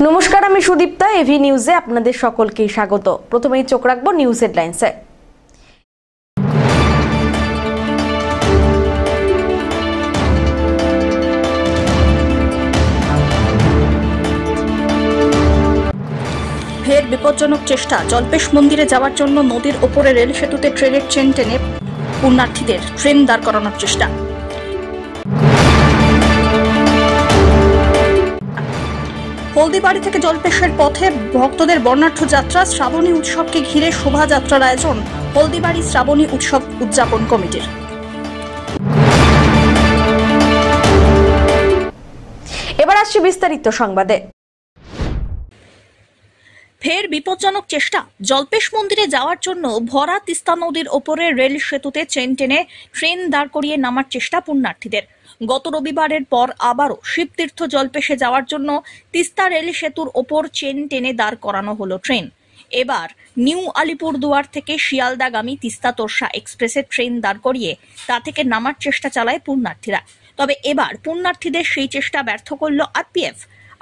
নমস্কার, আমি সুদীপ্তা। এভি নিউজে আপনাদের সকলকে স্বাগত। প্রথমেই চোখ রাখবো নিউজ হেডলাইন্সে। ফের বিপজ্জনক চেষ্টা। জল্পেশ মন্দিরে যাওয়ার জন্য নদীর ওপরে রেল সেতুতে ট্রেনের চেন টেনে পুণ্যার্থীদের ট্রেন দাঁড় করানোর চেষ্টা। হলদিবাড়ি থেকে জল্পেশের পথে ভক্তদের বর্ণাঢ্য যাত্রা। শ্রাবণী উৎসবকে ঘিরে শোভাযাত্রার আয়োজন হলদিবাড়ি শ্রাবণী উৎসব উদযাপন কমিটির। এবার আসছে বিস্তারিত সংবাদে। ফের বিপজ্জনক চেষ্টা। জল্পেশ মন্দিরে যাওয়ার জন্য ভরা তিস্তা নদীর ওপরে রেল সেতুতে চেন টেনে ট্রেন দাঁড় করিয়ে নামার চেষ্টা পুণ্যার্থীদের। গত রবিবারের পর আবারও শিবতীর্থ জল্পেশে যাওয়ার জন্য তিস্তা রেল সেতুর ওপর চেন টেনে দাঁড় করানো হলো ট্রেন। এবার নিউ আলিপুরদুয়ার থেকে শিয়ালদাগামী তিস্তা তোরসা এক্সপ্রেসের ট্রেন দাঁড় করিয়ে তা থেকে নামার চেষ্টা চালায় পুণ্যার্থীরা। তবে এবার পুণ্যার্থীদের সেই চেষ্টা ব্যর্থ করল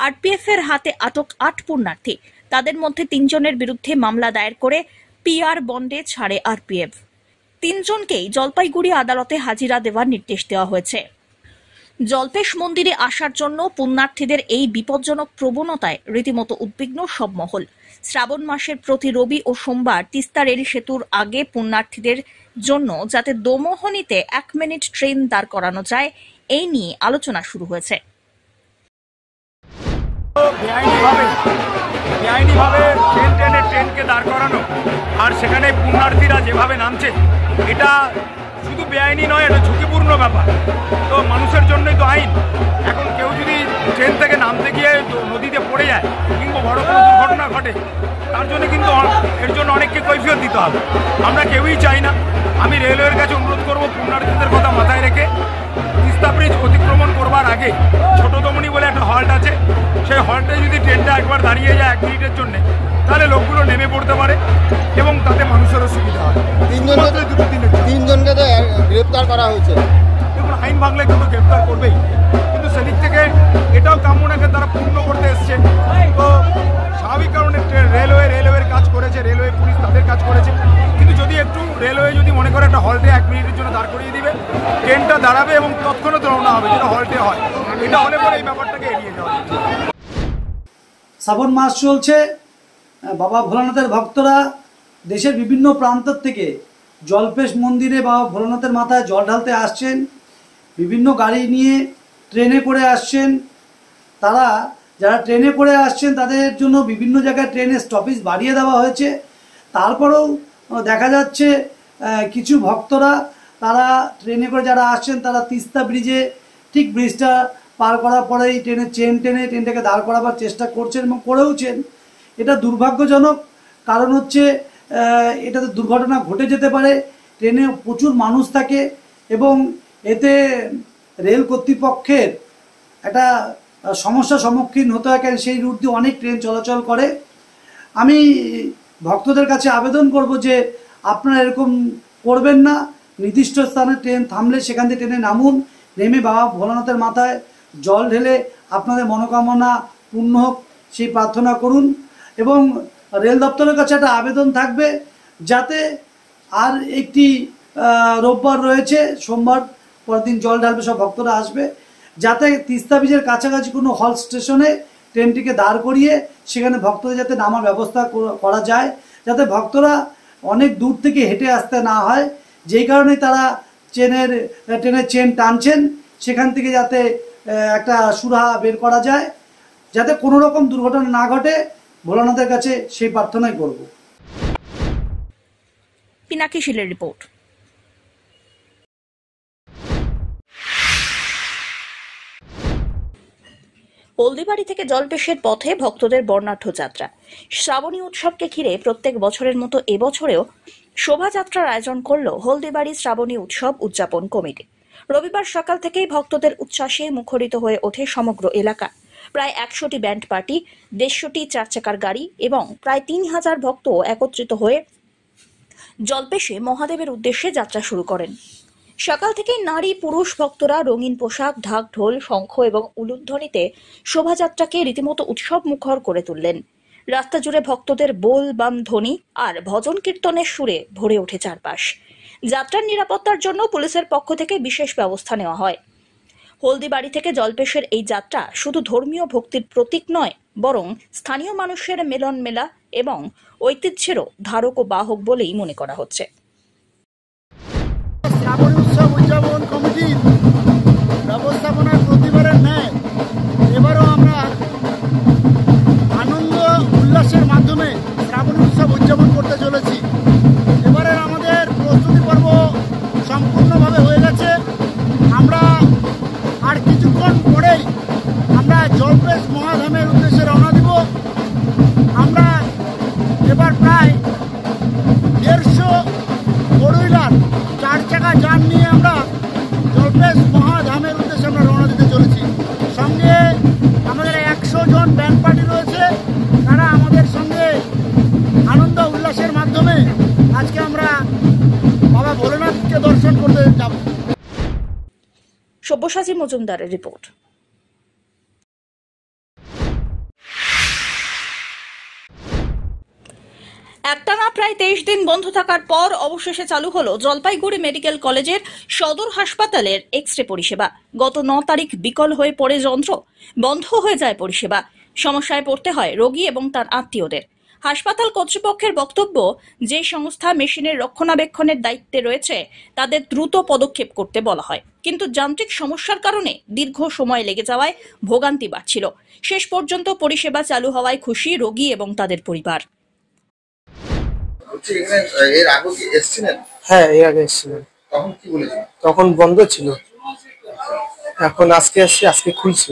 আরপিএফ এর হাতে আটক 8 পুণ্যার্থী। তাদের মধ্যে 3 জনের বিরুদ্ধে মামলা দায়ের করে পিআর বন্ডে ছাড়ে আরপিএফ। 3 জনকেই জলপাইগুড়ি আদালতে হাজিরা দেওয়ার নির্দেশ দেওয়া হয়েছে। জল্পেশ মন্দিরে আসার জন্য পুণ্যার্থীদের এই বিপজ্জনক প্রবণতায় রীতিমতো উদ্বিগ্ন সব মহল। শ্রাবণ মাসের প্রতি রবি ও সোমবার তিস্তা রেল সেতুর আগে পুণ্যার্থীদের জন্য যাতে দোমোহনীতে 1 মিনিট ট্রেন দাঁড় করানো যায়, এই নিয়ে আলোচনা শুরু হয়েছে। বেআইনিভাবে ট্রেনকে দাঁড় করানো আর সেখানে পুণ্যার্থীরা যেভাবে নামছে, এটা শুধু বেআইনি নয়, এটা ঝুঁকিপূর্ণ ব্যাপার। তো মানুষের জন্যই তো আইন। এখন কেউ যদি ট্রেন থেকে নামতে গিয়ে নদীতে পড়ে যায় কিংবা বড় কোনো দুর্ঘটনা ঘটে, তার জন্য কিন্তু এর জন্য অনেককে কৈফিয়ত দিতে হবে। আমরা কেউই চাই না। আমি রেলওয়ের কাছে অনুরোধ করব, পুণ্যার্থীদের কথা মাথায় রেখে তিস্তা ব্রিজ অতিক্রমণ করবার আগে ছোট দমনি বলে একটা হল্ট আছে, সেই হল্টে যদি ট্রেনটা একবার দাঁড়িয়ে যায় 1 মিনিটের জন্য, তাহলে লোকগুলো নেমে পড়তে পারে এবং তাতে মানুষেরও সুবিধা হয়। 3 জনকে তো গ্রেপ্তার করা হয়েছে। দেখুন, আইন ভাঙলে কিন্তু গ্রেপ্তার করবেই, কিন্তু সেদিক থেকে এটাও কামনাকে তারা পূর্ণ করতে এসছে। তো স্বাভাবিক কারণে রেলওয়ের কাজ করেছে, রেলওয়ে পুলিশ তাদের কাজ করেছে। কিন্তু যদি একটু রেলওয়ে যদি মনে করে একটা হল্টে 1 মিনিটের জন্য দাঁড় করিয়ে দিবে, ট্রেনটা দাঁড়াবে এবং তৎক্ষণাৎ রওনা হবে, যেটা হল্টে হয়। এটা হলে পরে এই ব্যাপারটাকে এড়িয়ে যাওয়া যায়। শ্রাবণ মাস চলছে। বাবা ভোলানাথের ভক্তরা দেশের বিভিন্ন প্রান্ত থেকে জল্পেশ মন্দিরে বাবা ভোলানাথের মাথায় জল ঢালতে আসছেন। বিভিন্ন গাড়ি নিয়ে ট্রেনে করে আসছেন। যারা ট্রেনে করে আসছেন তাদের জন্য বিভিন্ন জায়গায় ট্রেনের স্টপেজ বাড়িয়ে দেওয়া হয়েছে। তারপরেও দেখা যাচ্ছে কিছু ভক্তরা তারা ট্রেনে করে যারা আসছেন তারা তিস্তা ব্রিজে ঠিক ব্রিজটা পার করার পরেই ট্রেনের চেন টেনে ট্রেনটাকে দাঁড় করাবার চেষ্টা করছেন এবং করেওছেন। এটা দুর্ভাগ্যজনক। কারণ হচ্ছে এটাতে দুর্ঘটনা ঘটে যেতে পারে। ট্রেনে প্রচুর মানুষ থাকে এবং এতে রেল কর্তৃপক্ষের একটা সমস্যার সম্মুখীন হতে হয়, কারণ সেই রুট দিয়ে অনেক ট্রেন চলাচল করে। আমি ভক্তদের কাছে আবেদন করব যে আপনারা এরকম করবেন না। নির্দিষ্ট স্থানে ট্রেন থামলে সেখান থেকে ট্রেনে নামুন, নেমে বাবা ভোলানাথের মাথায় জল ঢেলে আপনাদের মনোকামনা পূর্ণ হোক সেই প্রার্থনা করুন। এবং রেল দপ্তরের কাছে একটা আবেদন থাকবে যাতে আর একটি রোববার রয়েছে, সোমবার পরের দিন জল ঢালবে, সব ভক্তরা আসবে, যাতে তিস্তা ব্রিজের কাছাকাছি কোনো হল স্টেশনে ট্রেনটিকে দাঁড় করিয়ে সেখানে ভক্তদের যাতে নামার ব্যবস্থা করা যায়, যাতে ভক্তরা অনেক দূর থেকে হেঁটে আসতে না হয়। যেই কারণে তারা ট্রেনের চেন টানছেন, সেখান থেকে যাতে একটা সুরাহা বের করা যায়, যাতে কোনো রকম দুর্ঘটনা না ঘটে, ভোলানাথের কাছে সেই প্রার্থনাই করব। পিনাকি শীলের রিপোর্ট। হলদিবাড়ি থেকে জল্পেশের পথে ভক্তদের বর্ণাঢ্য যাত্রা। শ্রাবণী উৎসবকে ঘিরে প্রত্যেক বছরের মতো এবছরেও শোভাযাত্রার আয়োজন করল হলদিবাড়ি শ্রাবণী উৎসব উদযাপন কমিটি। রবিবার সকাল থেকেই ভক্তদের উচ্ছ্বাসে মুখরিত হয়ে ওঠে সমগ্র এলাকা। প্রায় 100টি ব্যান্ড পার্টি, 150টি 4 চাকার গাড়ি এবং প্রায় 3000 ভক্ত একত্রিত হয়ে জল্পেশে মহাদেবের উদ্দেশ্যে যাত্রা শুরু করেন। সকাল থেকেই নারী পুরুষ ভক্তরা রঙিন পোশাক, ঢাক, ঢোল, শঙ্খ এবং উলুধ্বনিতে শোভাযাত্রাকে রীতিমতো উৎসব মুখর করে তুললেন। রাস্তা জুড়ে ভক্তদের বোল বাম ধ্বনি আর ভজন কীর্তনের সুরে ভরে ওঠে চারপাশ। যাত্রার নিরাপত্তার জন্য পুলিশের পক্ষ থেকে বিশেষ ব্যবস্থা নেওয়া হয়। হলদিবাড়ি থেকে জল্পেশের এই যাত্রা শুধু ধর্মীয় ভক্তির প্রতীক নয়, বরং স্থানীয় মানুষের মেলন মেলা এবং ঐতিহ্যেরও ধারক ও বাহক বলেই মনে করা হচ্ছে। শ্রাবণ উৎসব উদযাপন কমিটির ব্যবস্থাপনার প্রতিবারের ন্যায় এবারও আমরা আনন্দ উল্লাসের মাধ্যমে শ্রাবণ উৎসব উদযাপন করতে চলেছি। এবারের আমাদের প্রস্তুতি পর্ব সম্পূর্ণভাবে হয়ে গেছে। আমরা আর কিছুক্ষণ পরেই আমরা জল্পেশ মহাধামের উদ্দেশ্যে রওনা দিব। আমরা এবার প্রায় 150 ফোর-হুইলার 4 চাকা যান নিয়ে আমরা জল্পেশ মহাধামের উদ্দেশ্যে আমরা রওনা দিতে চলেছি। সঙ্গে আমাদের 100 জন ব্যান্ড পার্টি রয়েছে, তারা আমাদের সঙ্গে আনন্দ উল্লাসের মাধ্যমে আজকে আমরা বাবা ভোলেনাথকে দর্শন করতে যাব। সব্যসাচী মজুমদারের রিপোর্ট। একটানা প্রায় 23 দিন বন্ধ থাকার পর অবশেষে চালু হলো জলপাইগুড়ি মেডিকেল কলেজের সদর হাসপাতালের এক্স-রে পরিষেবা। গত 9 তারিখ বিকল হয়ে পড়ে যন্ত্র, বন্ধ হয়ে যায় পরিষেবা। সমস্যায় পড়তে হয় রোগী এবং তার আত্মীয়দের। হাসপাতাল কর্তৃপক্ষের বক্তব্য, যে সংস্থা মেশিনের রক্ষণাবেক্ষণের দায়িত্বে রয়েছে তাদের দ্রুত পদক্ষেপ করতে বলা হয়, কিন্তু যান্ত্রিক সমস্যার কারণে দীর্ঘ সময় লেগে যাওয়ায় ভোগান্তি বাড়ছিল। শেষ পর্যন্ত পরিষেবা চালু হওয়ায় খুশি রোগী এবং তাদের পরিবার। এর আগে কি এসেছিলেন? হ্যাঁ, এর আগে এসেছিলেন। তখন কি বলেছেন? তখন বন্ধ ছিল, এখন আজকে আসছি, আজকে খুলছি।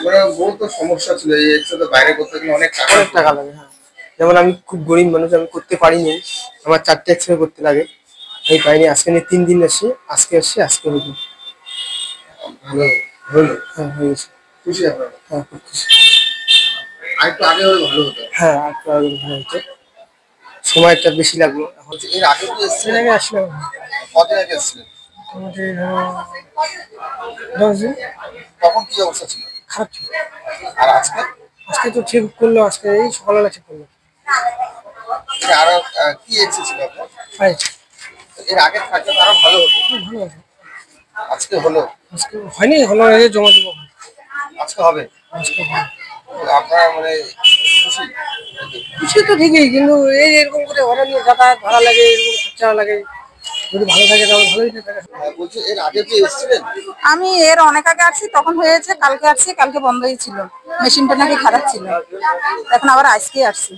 মানে বহুত সমস্যা ছিল, এই এক্সরে বাইরে করতে গেলে অনেক টাকা লাগে। হ্যাঁ, যেমন আমি খুব গরিব মানুষ, আমি করতে পারিনি, আমার 4টে এক্সরে করতে লাগে, আমি পাইনি। আজকে নিয়ে 3 দিন আসি, আজকে আসছি, আজকে হইল। ভালো হলো? হ্যাঁ, হয়ে গেছে। খুশি আপনারা? হ্যাঁ, খুব খুশি। আর একটু আগে হলে ভালো হতো। হ্যাঁ, আর একটু আগে ভালো হতো, সময়টা বেশি লাগলো। এখন এর আগে কি এর এসেছিলেন? আগে আসলাম কদিন আগে এসেছিলেন? মোটামুটি 10 দিন। তখন কি অবস্থা ছিল? খারাপ ছিল। আর আজকে? আজকে তো ঠিক করলো, আজকে এই সকালবেলা ঠিক করলো। আর কি এক্সরে ছিল আপনার? ফাইভ। এর আগে থাকলে আরো ভালো হতো। ভালো আছে। আজকে হলো? আজকে হয়নি, হলো, এই জমা দেবো। আজকে হবে? আজকে হবে। আপনারা মানে খুশি? খুশি তো ঠিকই, কিন্তু এই এরকম করে অনেক যাতায়াত ভাড়া লাগে, এরকম খরচা লাগে। যদি ভালো থাকে তাহলে ভালোই থাকে। বলছি এর আগে কি এসেছিলেন? আমি এর অনেক আগে আসছি, তখন হয়েছে, কালকে আসছি, কালকে বন্ধই ছিল, মেশিনটা নাকি খারাপ ছিল, এখন আবার আজকে আসছি।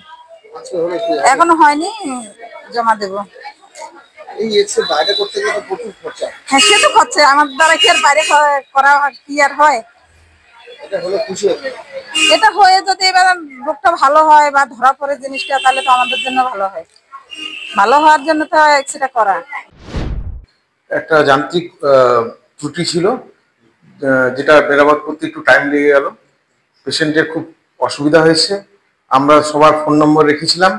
আজকে হলো কি? এখনো হয়নি, জমা দেবো। এই এক্সরে বাইরে করতে গেলে তো প্রচুর খরচা। হ্যাঁ, সে তো হচ্ছে, আমার দ্বারা কি আর বাইরে করা কি আর হয়? এটা হলো খুশি হতো। এটা হয়ে যদি এবার রোগটা ভালো হয় বা ধরা পড়ে জিনিসটা, তাহলে তো আমাদের জন্য ভালো হয়। ভালো হওয়ার জন্য তো এক্সরে করা। একটা যান্ত্রিক ত্রুটি ছিল, যেটা মেরামত করতে একটু টাইম লেগে গেল। পেশেন্টের খুব অসুবিধা হয়েছে। আমরা সবার ফোন নম্বর রেখেছিলাম,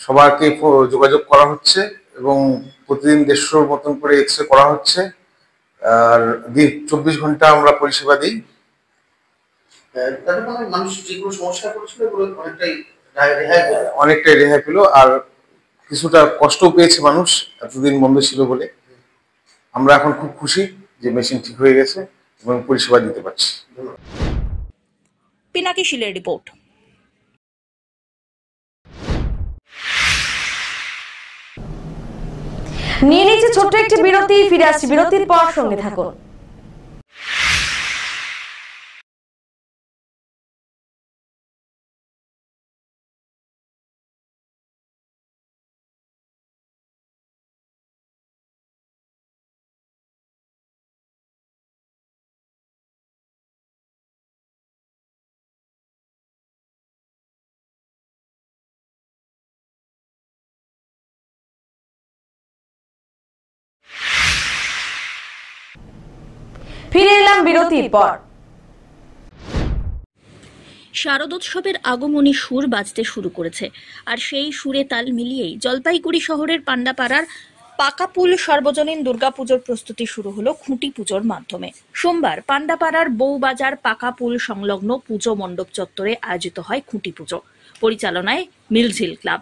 সবাইকে যোগাযোগ করা হচ্ছে এবং প্রতিদিন 150 মতন করে এক্সরে করা হচ্ছে। আর 24 ঘন্টা আমরা পরিষেবা দিই। তাহলে মানে মানুষ যেগুলো সমস্যায় পড়েছিল এগুলো অনেকটাই রেহাই পেল, আর কিছুটা কষ্টও পেয়েছে মানুষ এতদিন বন্ধ ছিল বলে। আমরা এখন খুব খুশি যে মেশিন ঠিক হয়ে গেছে এবং পরিষেবা দিতে পারছি। পিনাকি শিলের রিপোর্ট। নিয়ে নিচ্ছে ছোট্ট একটি বিরতি, ফিরে আসছি বিরতির পর, সঙ্গে থাকুন। ফিরে এলাম বিরতির পর। শারদোৎসবের আগমনী সুর বাজতে শুরু করেছে, আর সেই সুরে তাল মিলিয়েই জলপাইগুড়ি শহরের পান্ডাপাড়ার পাকাপুল সার্বজনীন দুর্গাপুজোর প্রস্তুতি শুরু হলো খুঁটি পুজোর মাধ্যমে। সোমবার পান্ডাপাড়ার বউবাজার পাকাপুল সংলগ্ন পুজো মণ্ডপ চত্বরে আয়োজিত হয় খুঁটি পুজো, পরিচালনায় মিলঝিল ক্লাব।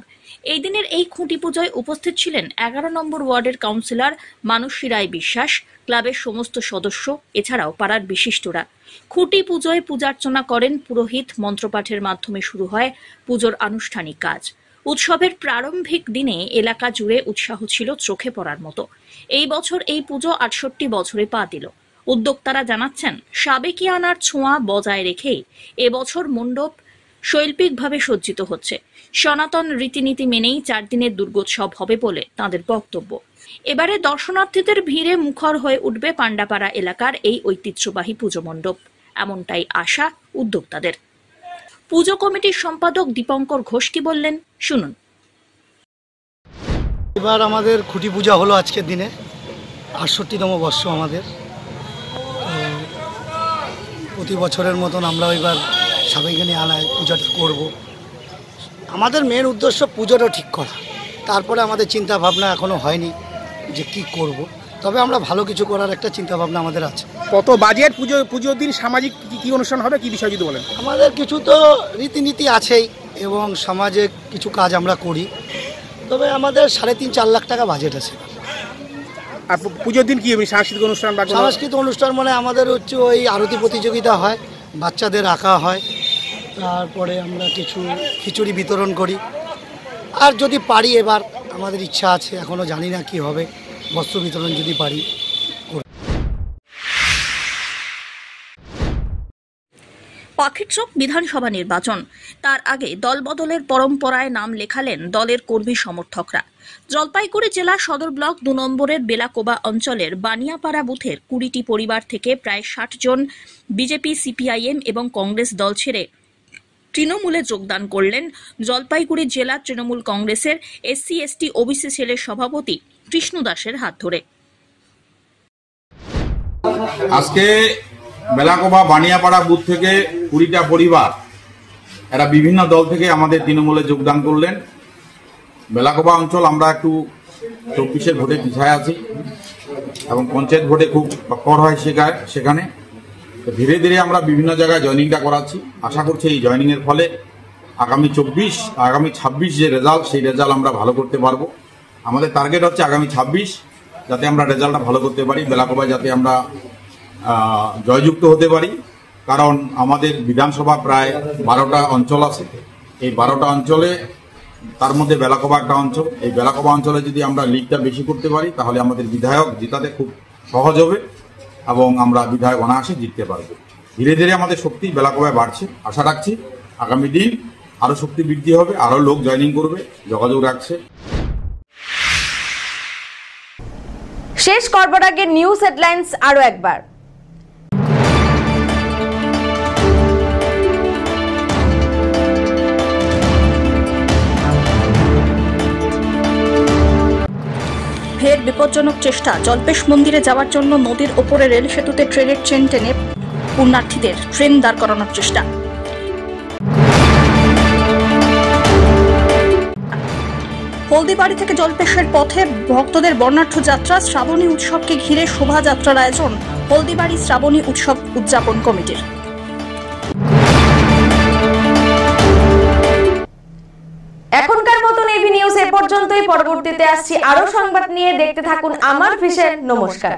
এই দিনের এই খুঁটি পুজোয় উপস্থিত ছিলেন 11 নম্বর ওয়ার্ডের কাউন্সিলর মানসী রায় বিশ্বাস, ক্লাবের সমস্ত সদস্য, এছাড়াও পাড়ার বিশিষ্টরা। খুঁটি পুজোয় পূজার্চনা করেন পুরোহিত, মন্ত্রপাঠের মাধ্যমে শুরু হয় পুজোর আনুষ্ঠানিক কাজ। উৎসবের প্রারম্ভিক দিনে এলাকা জুড়ে উৎসাহ ছিল চোখে পড়ার মতো। এই বছর এই পুজো 68 বছরে পা দিল। উদ্যোক্তারা জানাচ্ছেন, সাবেকিয়ানার ছোঁয়া বজায় রেখেই এবছর মণ্ডপ শৈল্পিকভাবে সজ্জিত হচ্ছে। সনাতন রীতিনীতি মেনেই 4 দিনের দুর্গোৎসব হবে বলে তাঁদের বক্তব্য। এবারে দর্শনার্থীদের ভিড়ে মুখর হয়ে উঠবে পান্ডাপাড়া এলাকার এই ঐতিহ্যবাহী পুজো মণ্ডপ, এমনটাই আশা উদ্যোক্তাদের। পুজো কমিটির সম্পাদক দীপঙ্কর ঘোষ কি বললেন, শুনুন। এবার আমাদের খুঁটি পূজা হলো আজকের দিনে, 68তম বর্ষ আমাদের। প্রতি বছরের মতন আমরা এবার সবাইখানে আনায় পূজাটা করব। আমাদের মেন উদ্দেশ্য পুজোটা ঠিক করা, তারপরে আমাদের চিন্তা ভাবনা এখনো হয়নি যে কি করব, তবে আমরা ভালো কিছু করার একটা চিন্তা ভাবনা আমাদের আছে। কত বাজেট পুজোর দিন সামাজিক কি অনুষ্ঠান হবে, কি বিষয় যদি বলেন? আমাদের কিছু তো রীতিনীতি আছেই এবং সমাজে কিছু কাজ আমরা করি, তবে আমাদের 3.5-4 লাখ টাকা বাজেট আছে। আর পুজোর দিন কি সাংস্কৃতিক অনুষ্ঠান? সাংস্কৃতিক অনুষ্ঠান মানে আমাদের হচ্ছে ওই আরতি প্রতিযোগিতা হয়, বাচ্চাদের আঁকা হয়, তারপরে আমরা কিছু খিচুড়ি বিতরণ করি। আর যদি পারি, এবার আমাদের ইচ্ছা আছে, এখনও জানি না কি হবে, বস্ত্র বিতরণ যদি পারি। পাখিরচক বিধানসভা নির্বাচন, তার আগে দলবদলের পরম্পরায় নাম লেখালেন দলের কর্মী সমর্থকরা। জলপাইগুড়ি জেলা সদর ব্লক 2 নম্বরের বেলাকোবা অঞ্চলের বানিয়াপাড়া বুথের 20টি পরিবার থেকে প্রায় 60 জন বিজেপি, সিপিআইএম এবং কংগ্রেস দল ছেড়ে তৃণমূলে যোগদান করলেন জলপাইগুড়ি জেলা তৃণমূল কংগ্রেসের SC/ST OBC সেলের সভাপতি কৃষ্ণ দাসের হাত ধরে। আজকে বেলাকোবা বানিয়াপাড়া বুথ থেকে 20টা পরিবার এরা বিভিন্ন দল থেকে আমাদের তৃণমূলে যোগদান করলেন। বেলাকোবা অঞ্চল আমরা একটু 24-এর ভোটে পিছায় আছি এবং পঞ্চায়েত ভোটে খুব টক্কর হয় সেখানে। ধীরে ধীরে আমরা বিভিন্ন জায়গায় জয়েনিংটা করাচ্ছি। আশা করছি এই জয়েনিংয়ের ফলে আগামী 26 যে রেজাল্ট, সেই রেজাল্ট আমরা ভালো করতে পারবো। আমাদের টার্গেট হচ্ছে আগামী 26 যাতে আমরা রেজাল্টটা ভালো করতে পারি, বেলাকোবায় যাতে আমরা জয়যুক্ত হতে পারি। কারণ আমাদের বিধানসভা প্রায় 12টা অঞ্চল আছে। এই 12টা অঞ্চলে তার মধ্যে বেলাকোবা একটা অঞ্চল। এই বেলাকোবা অঞ্চলে যদি আমরা লিডটা বেশি করতে পারি তাহলে আমাদের বিধায়ক জেতাতে খুব সহজ হবে এবং আমরা বিধায়ক অনায়াসে জিততে পারবো। ধীরে ধীরে আমাদের শক্তি বেলাকোবায় বাড়ছে। আশা রাখছি আগামী দিন আরো শক্তি বৃদ্ধি হবে, আরো লোক জয়েনিং করবে, যোগাযোগ রাখছে। শেষ করবার আগে নিউজ হেডলাইন্স আরো একবার। ফের বিপজ্জনক চেষ্টা, জল্পেশ মন্দিরে যাওয়ার জন্য নদীর ওপরে রেল সেতুতে ট্রেনের চেন টেনে পুণ্যার্থীদের ট্রেন দাঁড় করানোর চেষ্টা। হলদিবাড়ি থেকে জল্পেশের পথে ভক্তদের বর্ণাঢ্য যাত্রা, শ্রাবণী উৎসবকে ঘিরে শোভাযাত্রার আয়োজন হলদিবাড়ি শ্রাবণী উৎসব উদযাপন কমিটির। এখনকার মতন এভি নিউজ এ পর্যন্তই। পরবর্তীতে আসছি আরো সংবাদ নিয়ে, দেখতে থাকুন আমার ভিশন। নমস্কার।